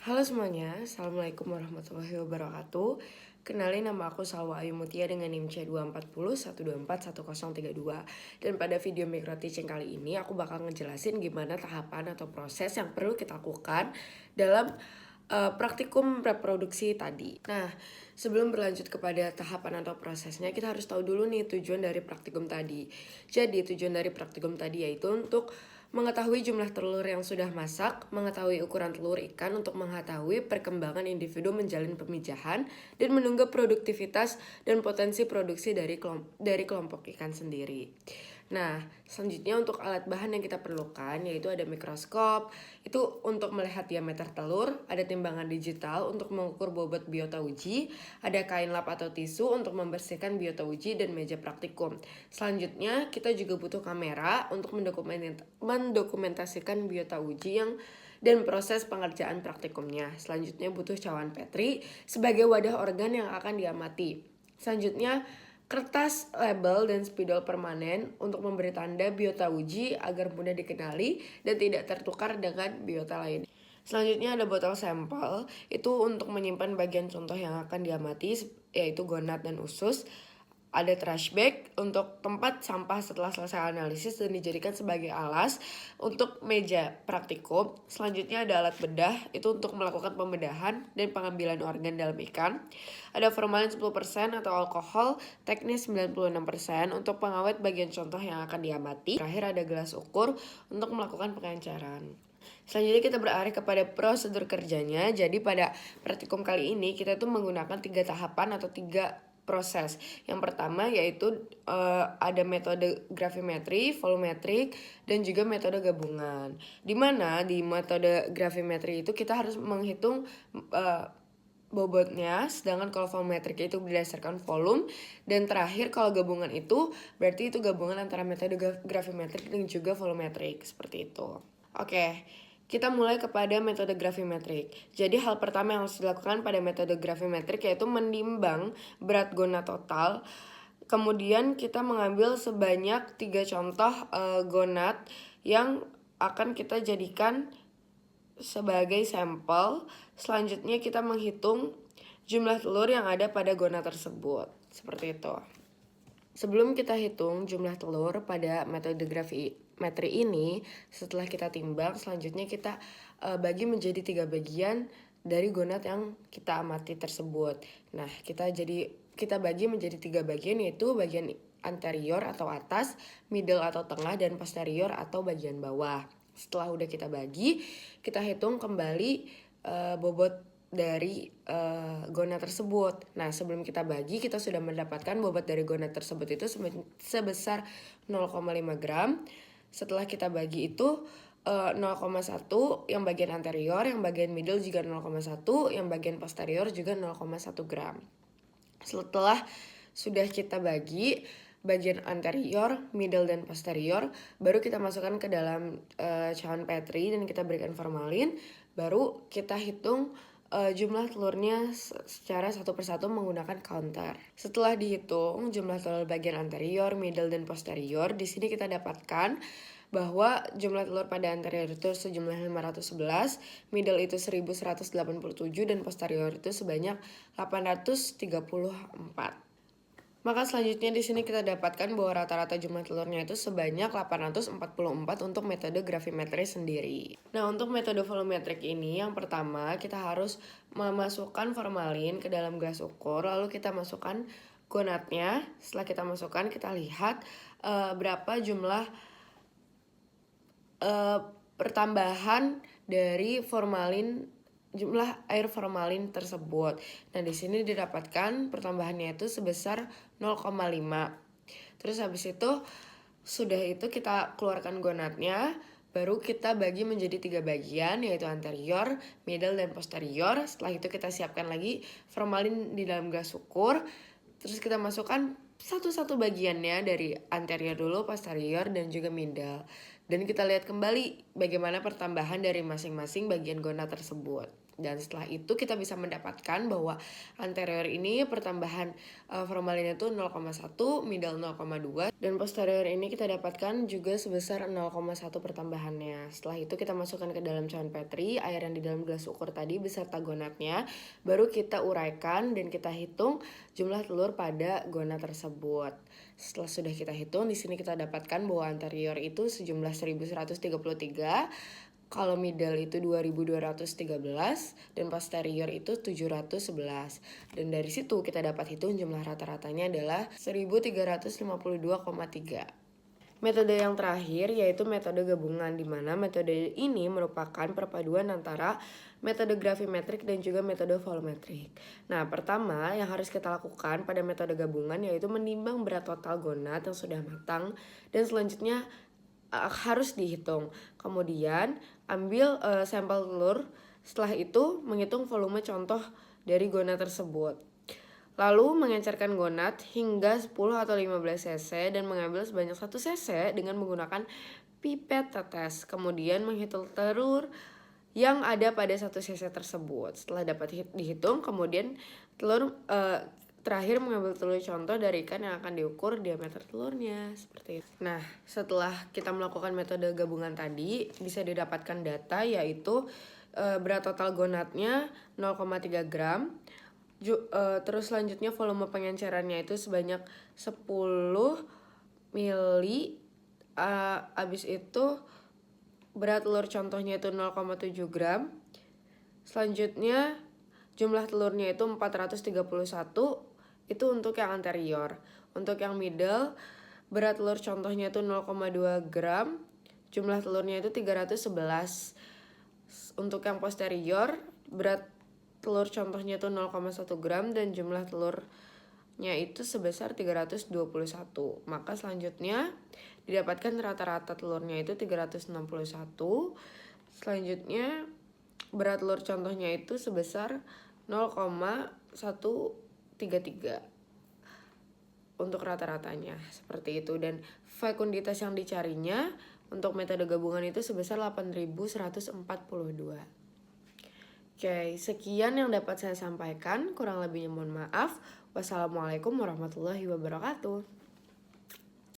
Halo semuanya, Assalamualaikum warahmatullahi wabarakatuh. Kenalin, nama aku Salwa Ayu Mutia dengan NIM C240 1241032. Dan pada video micro teaching kali ini aku bakal ngejelasin gimana tahapan atau proses yang perlu kita lakukan dalam praktikum reproduksi tadi. Nah, sebelum berlanjut kepada tahapan atau prosesnya, kita harus tahu dulu nih tujuan dari praktikum tadi. Jadi tujuan dari praktikum tadi yaitu untuk mengetahui jumlah telur yang sudah masak, mengetahui ukuran telur ikan untuk mengetahui perkembangan individu menjalin pemijahan, dan menunggu produktivitas dan potensi produksi dari kelompok ikan sendiri. Nah, selanjutnya untuk alat bahan yang kita perlukan yaitu ada mikroskop, itu untuk melihat diameter telur, ada timbangan digital untuk mengukur bobot biota uji, ada kain lap atau tisu untuk membersihkan biota uji, dan meja praktikum. Selanjutnya, kita juga butuh kamera untuk mendokumentasikan biota uji dan proses pengerjaan praktikumnya. Selanjutnya butuh cawan Petri sebagai wadah organ yang akan diamati. Selanjutnya, kertas, label, dan spidol permanen untuk memberi tanda biota uji agar mudah dikenali dan tidak tertukar dengan biota lain. Selanjutnya ada botol sampel, itu untuk menyimpan bagian contoh yang akan diamati, yaitu gonad dan usus. Ada trash bag untuk tempat sampah setelah selesai analisis dan dijadikan sebagai alas untuk meja praktikum. Selanjutnya ada alat bedah, itu untuk melakukan pembedahan dan pengambilan organ dalam ikan. Ada formalin 10% atau alkohol teknis 96% untuk pengawet bagian contoh yang akan diamati. Terakhir ada gelas ukur untuk melakukan pengenceran. Selanjutnya kita beralih kepada prosedur kerjanya. Jadi pada praktikum kali ini kita tuh menggunakan 3 tahapan atau 3 proses. Yang pertama yaitu ada metode gravimetri, volumetrik, dan juga metode gabungan. Dimana di metode gravimetri itu kita harus menghitung bobotnya, sedangkan kalau volumetrik itu berdasarkan volume, dan terakhir kalau gabungan itu berarti itu gabungan antara metode gravimetrik dan juga volumetrik, seperti itu. Oke, kita mulai kepada metode gravimetrik. Jadi hal pertama yang harus dilakukan pada metode gravimetrik yaitu menimbang berat gonad total. Kemudian kita mengambil sebanyak 3 contoh gonad yang akan kita jadikan sebagai sampel. Selanjutnya kita menghitung jumlah telur yang ada pada gonad tersebut. Seperti itu. Sebelum kita hitung jumlah telur pada metode gravimetri ini, setelah kita timbang, selanjutnya kita bagi menjadi 3 bagian dari gonad yang kita amati tersebut. Nah, kita bagi menjadi 3 bagian, yaitu bagian anterior atau atas, middle atau tengah, dan posterior atau bagian bawah. Setelah udah kita bagi, kita hitung kembali bobot dari gonad tersebut. Nah, sebelum kita bagi, kita sudah mendapatkan bobot dari gonad tersebut itu sebesar 0,5 gram. Setelah kita bagi itu 0,1 yang bagian anterior, yang bagian middle juga 0,1, yang bagian posterior juga 0,1 gram. Setelah sudah kita bagi bagian anterior, middle, dan posterior, baru kita masukkan ke dalam cawan Petri dan kita berikan formalin. Baru kita hitung jumlah telurnya secara satu persatu menggunakan counter. Setelah dihitung jumlah telur bagian anterior, middle, dan posterior, di sini kita dapatkan bahwa jumlah telur pada anterior itu sejumlah 511, middle itu 1187, dan posterior itu sebanyak 834. Maka selanjutnya di sini kita dapatkan bahwa rata-rata jumlah telurnya itu sebanyak 844 untuk metode gravimetri sendiri. Nah, untuk metode volumetrik ini yang pertama kita harus memasukkan formalin ke dalam gelas ukur, lalu kita masukkan gonadnya. Setelah kita masukkan, kita lihat berapa jumlah pertambahan dari jumlah air formalin tersebut. Nah, di sini didapatkan pertambahannya itu sebesar 0,5. Terus habis itu sudah itu kita keluarkan gonadnya, baru kita bagi menjadi 3 bagian, yaitu anterior, middle, dan posterior. Setelah itu kita siapkan lagi formalin di dalam gelas ukur. Terus kita masukkan satu-satu bagiannya dari anterior dulu, posterior, dan juga middle. Dan kita lihat kembali bagaimana pertambahan dari masing-masing bagian gonad tersebut. Dan setelah itu kita bisa mendapatkan bahwa anterior ini pertambahan formalinnya itu 0,1, middle 0,2, dan posterior ini kita dapatkan juga sebesar 0,1 pertambahannya. Setelah itu kita masukkan ke dalam cawan Petri, air yang di dalam gelas ukur tadi beserta gonatnya, baru kita uraikan dan kita hitung jumlah telur pada gonat tersebut. Setelah sudah kita hitung, di sini kita dapatkan bahwa anterior itu sejumlah 1133, kalau middle itu 2213 dan posterior itu 711. Dan dari situ kita dapat hitung jumlah rata-ratanya adalah 1352,3. Metode yang terakhir yaitu metode gabungan, di mana metode ini merupakan perpaduan antara metode gravimetrik dan juga metode volumetrik. Nah, pertama yang harus kita lakukan pada metode gabungan yaitu menimbang berat total gonat yang sudah matang, dan selanjutnya harus dihitung. Kemudian ambil sampel telur. Setelah itu menghitung volume contoh dari gonat tersebut. Lalu mengencerkan gonat hingga 10 atau 15 cc dan mengambil sebanyak 1 cc dengan menggunakan pipet tetes. Kemudian menghitung telur yang ada pada 1 cc tersebut. Setelah dapat dihitung, kemudian telur terakhir mengambil telur contoh dari ikan yang akan diukur diameter telurnya, seperti itu. Nah, setelah kita melakukan metode gabungan tadi, bisa didapatkan data yaitu berat total gonatnya 0,3 gram. Terus selanjutnya volume pengencerannya itu sebanyak 10 mili. Abis itu berat telur contohnya itu 0,7 gram. Selanjutnya jumlah telurnya itu 431. Itu untuk yang anterior. Untuk yang middle, berat telur contohnya itu 0,2 gram. Jumlah telurnya itu 311. Untuk yang posterior, berat telur contohnya itu 0,1 gram dan jumlah telurnya itu sebesar 321. Maka selanjutnya didapatkan rata-rata telurnya itu 361. Selanjutnya berat telur contohnya itu sebesar 0,133 untuk rata-ratanya, seperti itu. Dan fekunditas yang dicarinya untuk metode gabungan itu sebesar 8.142. Oke, sekian yang dapat saya sampaikan. Kurang lebihnya mohon maaf. Wassalamualaikum warahmatullahi wabarakatuh.